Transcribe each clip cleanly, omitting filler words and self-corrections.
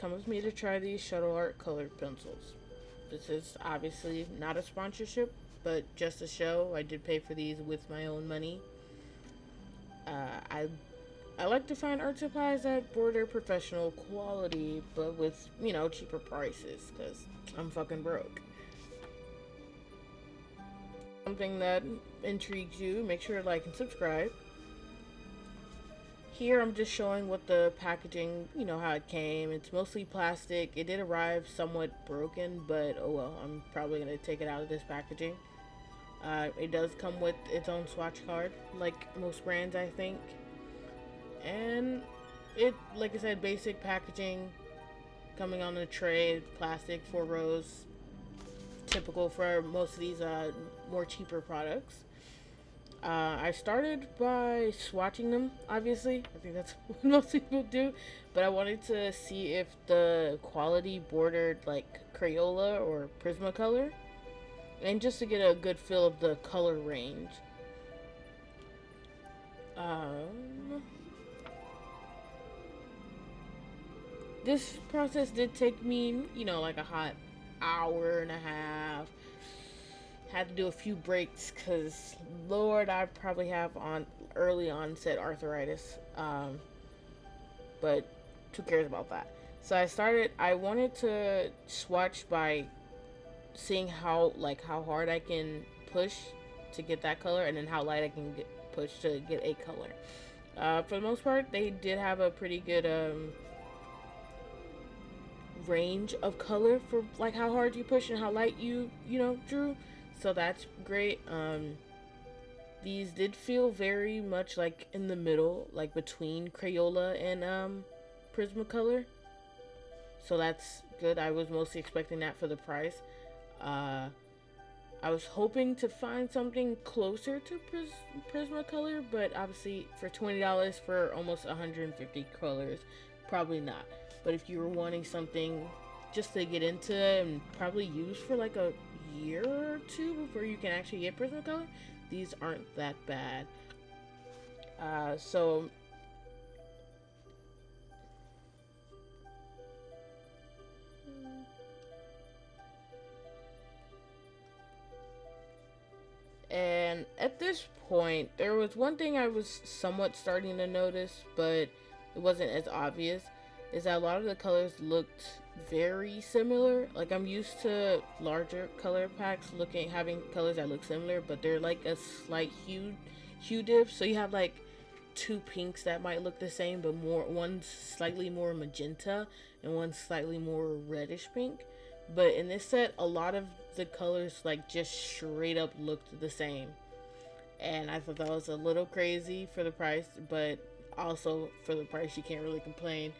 come with me to try these SHUTTLEART colored pencils. This is obviously not a sponsorship, but just a show. I did pay for these with my own money. I like to find art supplies that border professional quality, but with, you know, cheaper prices, because I'm fucking broke. Something that intrigues you, make sure to like and subscribe. Here I'm just showing what the packaging, you know, how it came. It's mostly plastic. It did arrive somewhat broken, but oh well, I'm probably going to take it out of this packaging. It does come with its own swatch card, like most brands, I think. And it, like I said, basic packaging, coming on a tray, plastic, 4 rows, typical for most of these more cheaper products. I started by swatching them, obviously. I think that's what most people do. But I wanted to see if the quality bordered like Crayola or Prismacolor. And just to get a good feel of the color range. This process did take me, you know, like a hot hour and a half. Had to do a few breaks because, Lord, I probably have on early onset arthritis. But who cares about that? So I wanted to swatch by seeing how hard I can push to get that color, and then how light I can push to get a color. For the most part, they did have a pretty good range of color for like how hard you push and how light you drew. So that's great. These did feel very much like in the middle, like between Crayola and Prismacolor. So that's good. I was mostly expecting that for the price. I was hoping to find something closer to Prismacolor, but obviously for $20 for almost 150 colors, probably not. But if you were wanting something just to get into it and probably use for like a year or two before you can actually get Prismacolor, these aren't that bad. And at this point, there was one thing I was somewhat starting to notice, but it wasn't as obvious, is that a lot of the colors looked very similar. Like, I'm used to larger color packs having colors that look similar, but they're like a slight hue diff. So you have like 2 pinks that might look the same, but one's slightly more magenta and one's slightly more reddish pink. But in this set, a lot of the colors like just straight up looked the same, and I thought that was a little crazy for the price, but also for the price you can't really complain.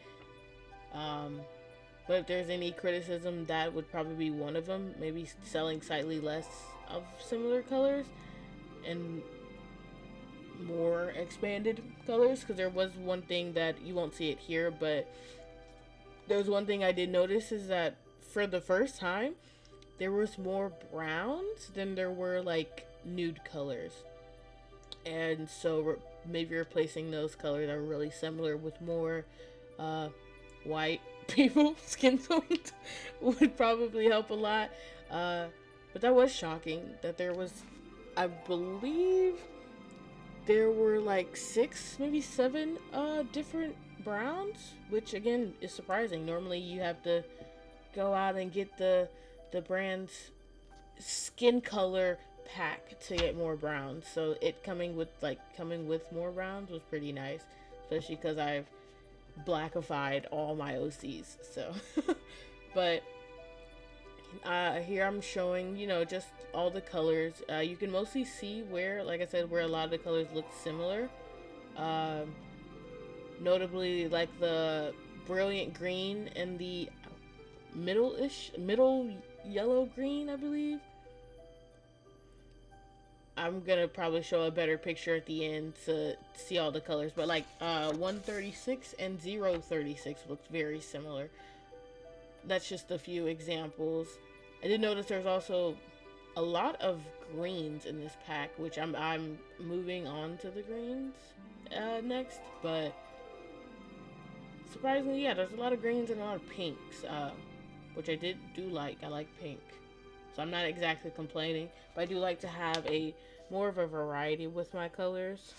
But if there's any criticism, that would probably be one of them. Maybe selling slightly less of similar colors and more expanded colors, because there was one thing that you won't see it here, but there's one thing I did notice, is that for the first time there was more browns than there were like nude colors, and so maybe replacing those colors are really similar with more white people skin tones would probably help a lot. But that was shocking that there was, I believe there were like 6, maybe 7 different browns, which again is surprising. Normally you have to go out and get the brand's skin color pack to get more browns. So it coming with more browns was pretty nice, especially because I've blackified all my OCs. So but here I'm showing, you know, just all the colors. You can mostly see where, like I said, where a lot of the colors look similar. Notably, like the brilliant green and the middle yellow green, I believe. I'm gonna probably show a better picture at the end to see all the colors, but like 136 and 036 looks very similar. That's just a few examples. I did notice there's also a lot of greens in this pack, which I'm moving on to the greens next, but surprisingly, yeah, there's a lot of greens and a lot of pinks, which I do like. I like pink, so I'm not exactly complaining, but I do like to have a more of a variety with my colors.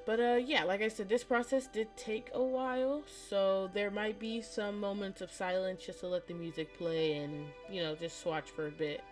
But yeah, like I said, this process did take a while, so there might be some moments of silence just to let the music play and, you know, just swatch for a bit.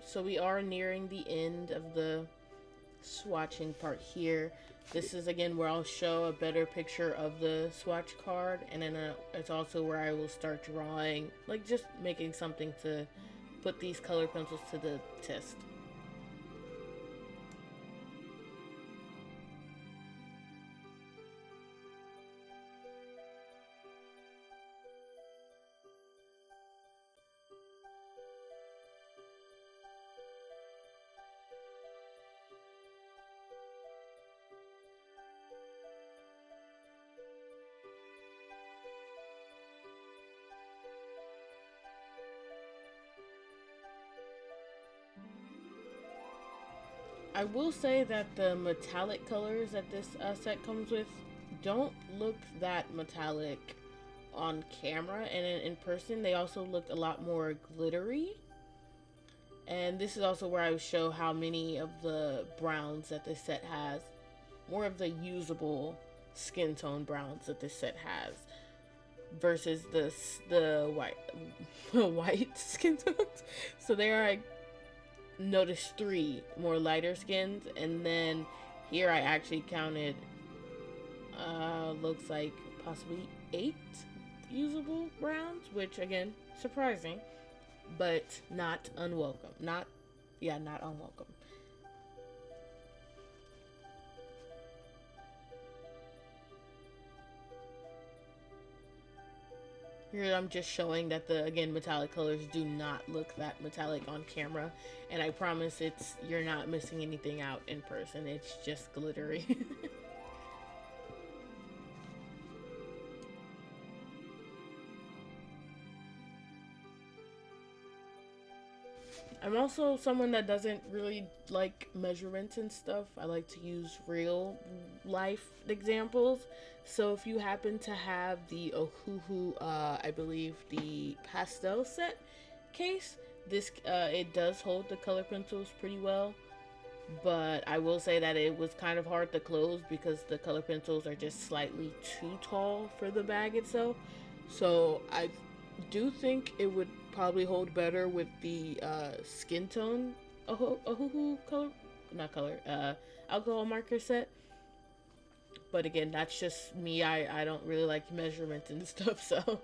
So we are nearing the end of the swatching part here. This is again where I'll show a better picture of the swatch card, and then it's also where I will start drawing, like just making something to put these color pencils to the test. I will say that the metallic colors that this set comes with don't look that metallic on camera, and in person they also look a lot more glittery. And this is also where I would show how many of the browns that this set has, more of the usable skin tone browns that this set has, versus the white white skin tones. So there I noticed 3 more lighter skins, and then here I actually counted looks like possibly 8 usable browns, which again, surprising, but not unwelcome. Not unwelcome. Here I'm just showing that the, again, metallic colors do not look that metallic on camera, and I promise you're not missing anything out in person. It's just glittery. I'm also someone that doesn't really like measurements and stuff. I like to use real life examples. So if you happen to have the Ohuhu, I believe the pastel set case, this it does hold the color pencils pretty well. But I will say that it was kind of hard to close because the color pencils are just slightly too tall for the bag itself. So I do think it would probably hold better with the skin tone Ohuhu color, not color, alcohol marker set. But again, that's just me. I don't really like measurements and stuff, so.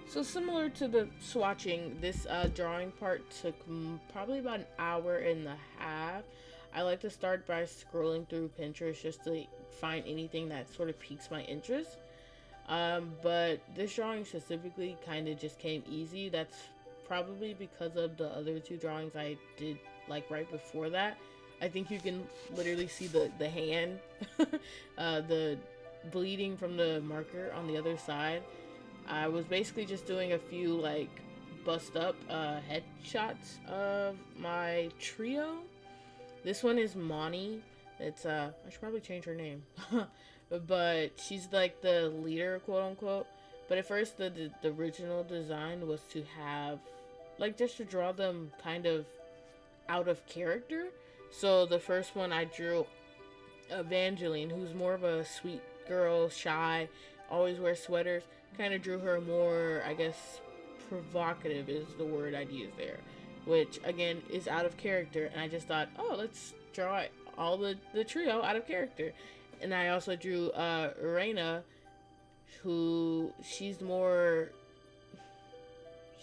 So similar to the swatching, this drawing part took probably about an hour and a half. I like to start by scrolling through Pinterest just to find anything that sort of piques my interest. But this drawing specifically kind of just came easy. That's probably because of the other 2 drawings I did like right before that. I think you can literally see the hand, the bleeding from the marker on the other side. I was basically just doing a few like bust up headshots of my trio. This one is Moni. It's I should probably change her name. But she's like the leader, quote unquote. But at first the original design was to have like just to draw them kind of out of character. So the first one I drew Evangeline, who's more of a sweet girl, shy, always wears sweaters. Kind of drew her more, I guess, provocative is the word I'd use there, which again is out of character. And I just thought, oh, let's draw all the trio out of character. And I also drew Reina, who she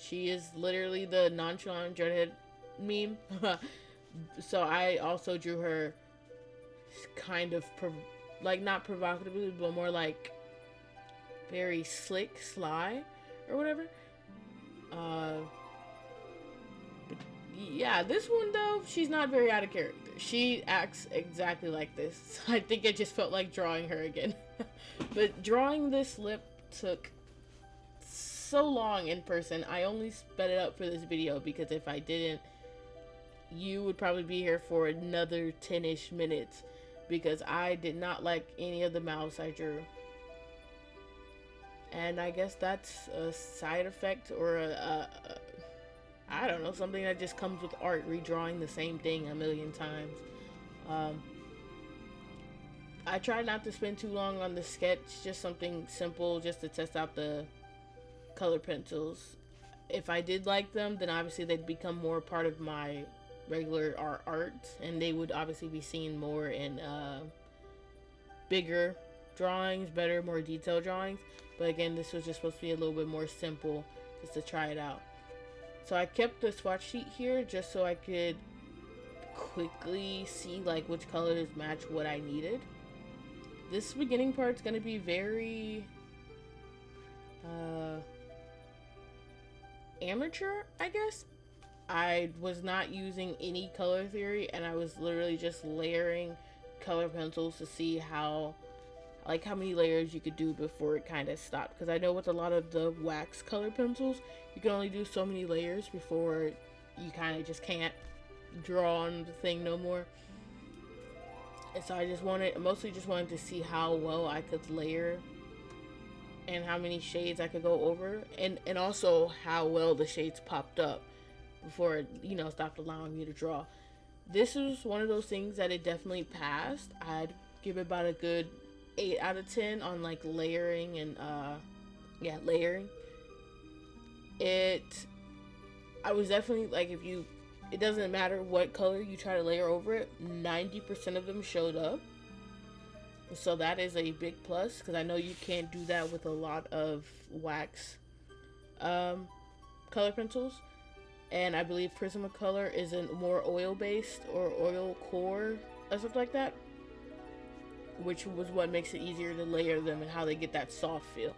is literally the nonchalant dreadhead meme. So I also drew her kind of like not provocatively, but more like very slick, sly, or whatever. But yeah, this one though, she's not very out of character. She acts exactly like this. So I think it just felt like drawing her again. But drawing this lip took so long in person. I only sped it up for this video because if I didn't, you would probably be here for another 10-ish minutes because I did not like any of the mouths I drew. And I guess that's a side effect or I don't know, something that just comes with art, redrawing the same thing a million times. I try not to spend too long on the sketch, just something simple just to test out the color pencils. If I did like them, then obviously they'd become more part of my regular art, and they would obviously be seen more in bigger drawings, better, more detailed drawings. But again, this was just supposed to be a little bit more simple, just to try it out. So I kept the swatch sheet here just so I could quickly see like which colors match what I needed. This beginning part's gonna be very amateur, I guess. I was not using any color theory, and I was literally just layering color pencils to see how many layers you could do before it kind of stopped. Because I know with a lot of the wax color pencils, you can only do so many layers before you kind of just can't draw on the thing no more. And so I mostly just wanted to see how well I could layer and how many shades I could go over, and also how well the shades popped up before it, stopped allowing me to draw. This was one of those things that it definitely passed. I'd give it about a good 8 out of 10 on like layering and layering. I was definitely like, it doesn't matter what color you try to layer over it, 90% of them showed up. So that is a big plus, because I know you can't do that with a lot of wax color pencils. And I believe Prismacolor is a more oil-based or oil core or stuff like that, which was what makes it easier to layer them and how they get that soft feel.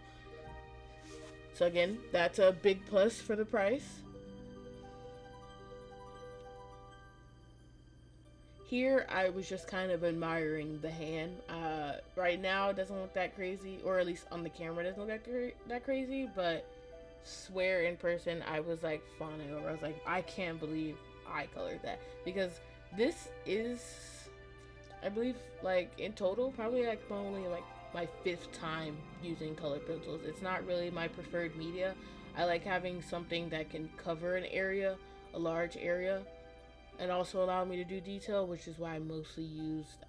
So again, that's a big plus for the price. Here, I was just kind of admiring the hand. Right now, it doesn't look that crazy, or at least on the camera, it doesn't look that crazy, but swear in person, I was like fawning over. I was like, I can't believe I colored that. Because this is, I believe, like in total, probably like only like my 5th time using color pencils. It's not really my preferred media. I like having something that can cover an area, a large area, and also allow me to do detail, which is why I mostly used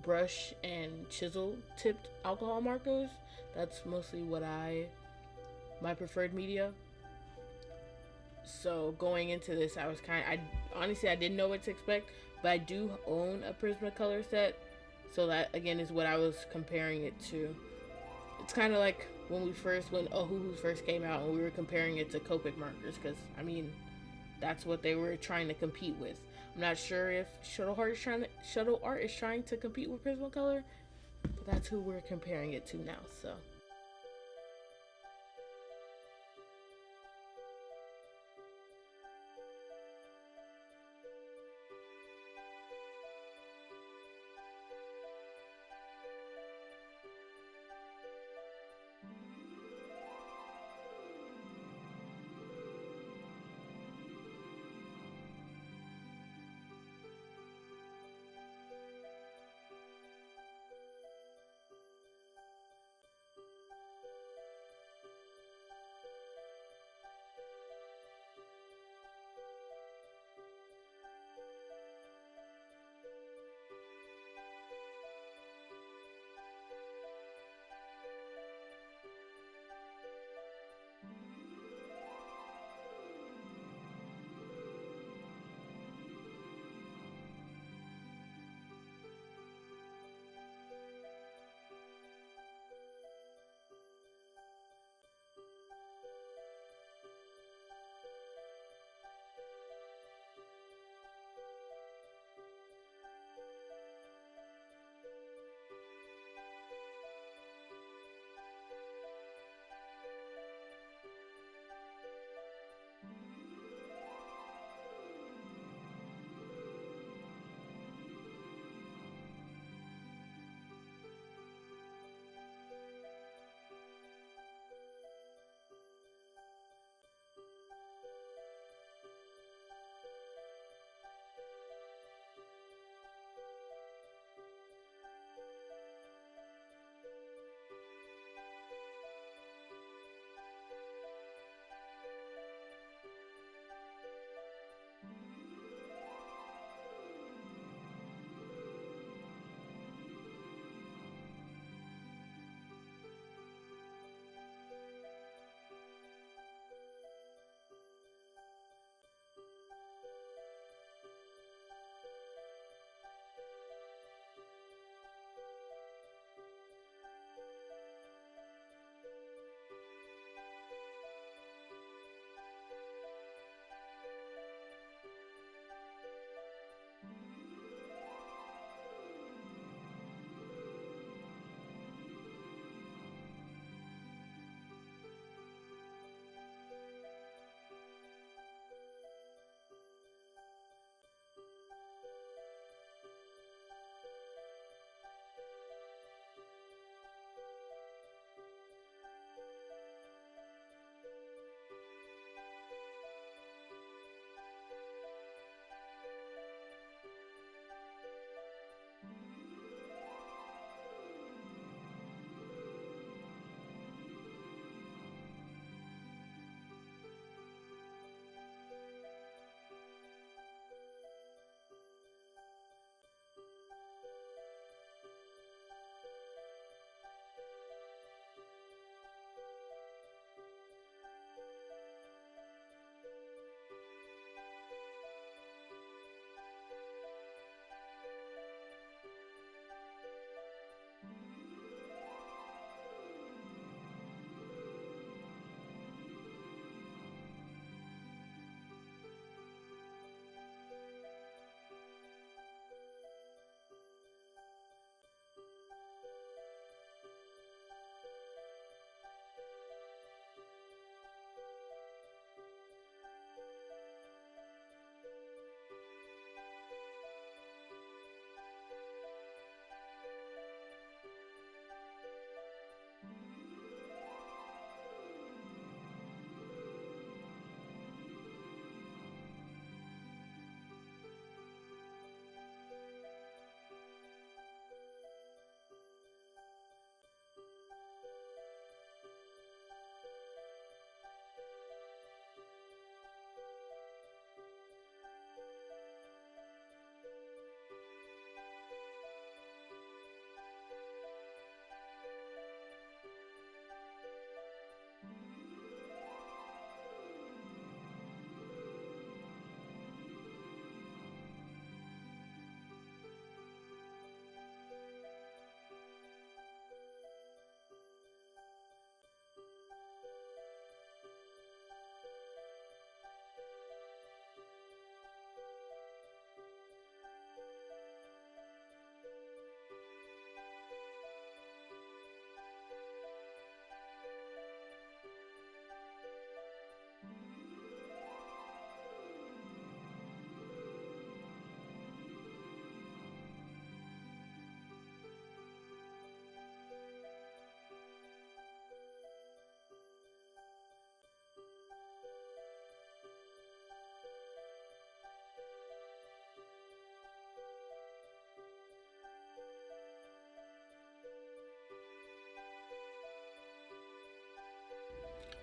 brush and chisel tipped alcohol markers. That's mostly my preferred media. So going into this, I was honestly, I didn't know what to expect, but I do own a Prismacolor set, so that again is what I was comparing it to. It's kind of like when Ohuhu first came out and we were comparing it to Copic markers, because I mean, that's what they were trying to compete with. I'm not sure if Shuttle Art is trying to compete with Prismacolor, but that's who we're comparing it to now. So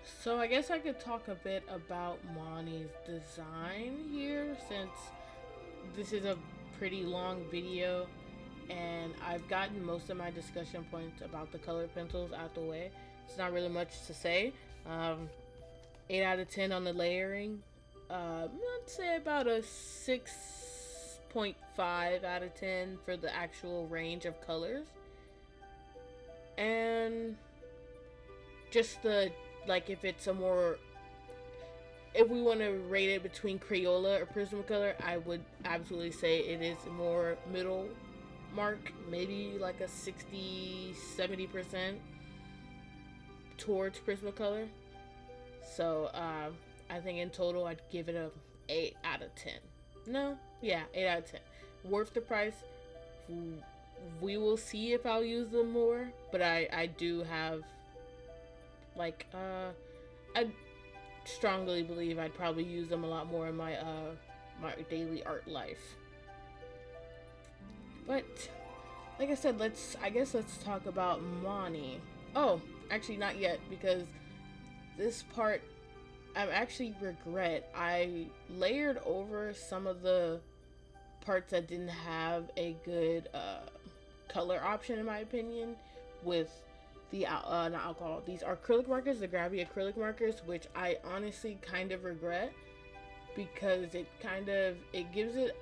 So I guess I could talk a bit about Monty's design here, since this is a pretty long video and I've gotten most of my discussion points about the color pencils out the way. It's not really much to say. 8 out of 10 on the layering. I'd say about a 6.5 out of 10 for the actual range of colors. And just like if it's a more, if we want to rate it between Crayola or Prismacolor, I would absolutely say it is more middle mark, maybe like a 60-70% towards Prismacolor. So I think in total I'd give it a 8 out of 10. No, yeah, 8 out of 10. Worth the price. We will see if I'll use them more, but I do have, like, I strongly believe I'd probably use them a lot more in my my daily art life. But like I said, let's talk about Monty. Oh, actually not yet, because this part I actually regret. I layered over some of the parts that didn't have a good color option, in my opinion, with the not alcohol. These are acrylic markers, the Gravity acrylic markers, which I honestly kind of regret, because it gives it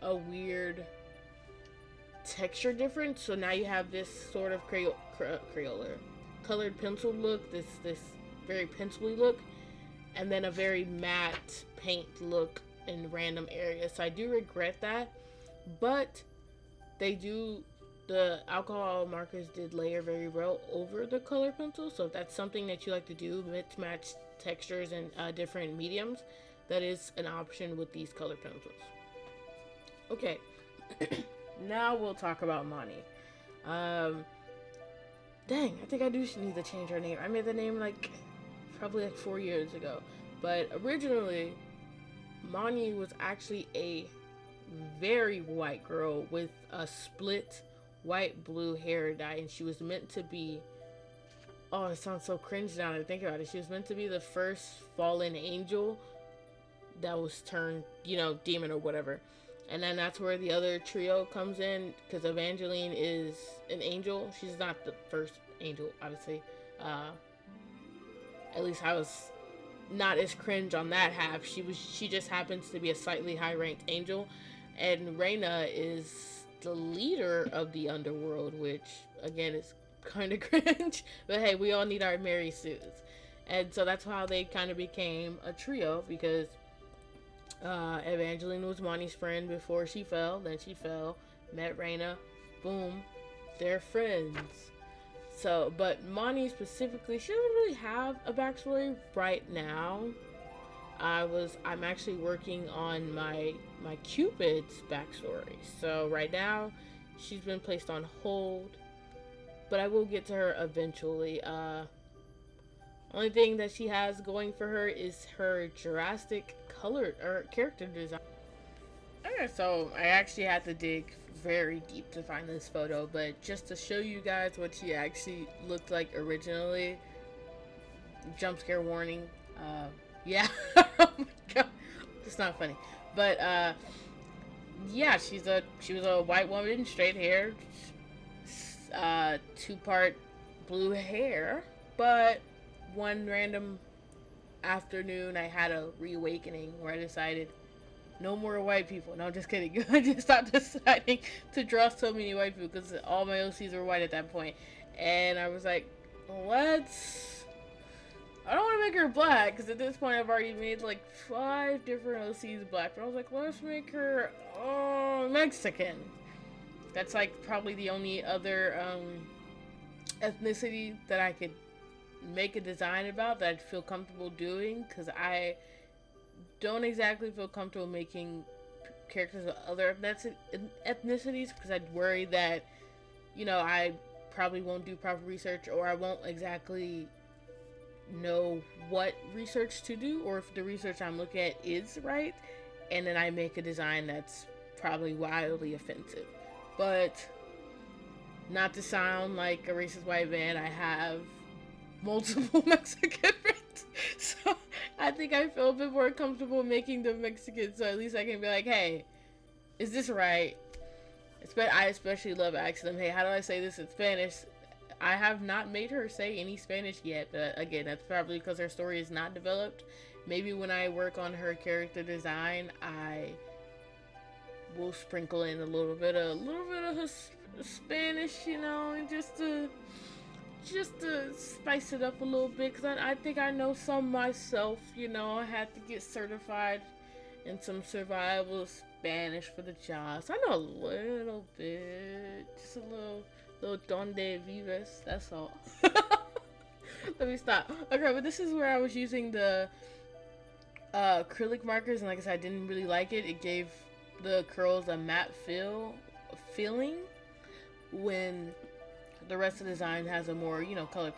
a weird texture difference. So now you have this sort of Crayola colored pencil look, this very pencil-y look, and then a very matte paint look in random areas. So I do regret that, but the alcohol markers did layer very well over the color pencil. So if that's something that you like to do, mix match textures and different mediums, that is an option with these color pencils. Okay, now we'll talk about Monty. Dang, I think I do need to change her name. I made the name probably 4 years ago. But originally, Monty was actually a very white girl with a split white-blue hair dye, and she was meant to be, oh, it sounds so cringe now that I think about it. She was meant to be the first fallen angel that was turned, demon or whatever. And then that's where the other trio comes in, because Evangeline is an angel. She's not the first angel, obviously. At least I was not as cringe on that half. She just happens to be a slightly high-ranked angel. And Reina is the leader of the underworld, which, again, is kind of cringe. But hey, we all need our Mary Sues. And so that's how they kind of became a trio, because Evangeline was Monty's friend before she fell. Then she fell, met Reina, boom, they're friends. So, but Monty specifically, she doesn't really have a backstory right now. I'm actually working on my Cupid's backstory. So right now, she's been placed on hold, but I will get to her eventually. Only thing that she has going for her is her drastic color or character design. Okay, so I actually had to dig very deep to find this photo, but just to show you guys what she actually looked like originally, jump scare warning. Yeah. Oh my god, it's not funny, but yeah, she was a white woman, straight hair, 2-part blue hair. But one random afternoon, I had a reawakening where I decided, no more white people. No, I'm just kidding. I just stopped deciding to draw so many white people, because all my OCs were white at that point. And I was like, I don't want to make her black, because at this point I've already made 5 different OCs black. But I was like, let's make her Mexican. That's probably the only other ethnicity that I could make a design about that I'd feel comfortable doing, because I don't exactly feel comfortable making characters of other ethnicities, because I'd worry that, I probably won't do proper research, or I won't exactly know what research to do, or if the research I'm looking at is right, and then I make a design that's probably wildly offensive. But not to sound like a racist white man, I have multiple Mexican friends. I think I feel a bit more comfortable making them Mexican, so at least I can be like, hey, is this right? I especially love asking them, hey, how do I say this in Spanish? I have not made her say any Spanish yet, but again, that's probably because her story is not developed. Maybe when I work on her character design, I will sprinkle in a little bit of her Spanish, you know, and just to spice it up a little bit, because I think I know some myself. You know, I had to get certified in some survival Spanish for the job, so I know a little bit, just a little donde vives, that's all. Let me stop. Okay, but this is where I was using the acrylic markers, and like I said, I didn't really like it. It gave the curls a matte feeling when the rest of the design has a more, you know, color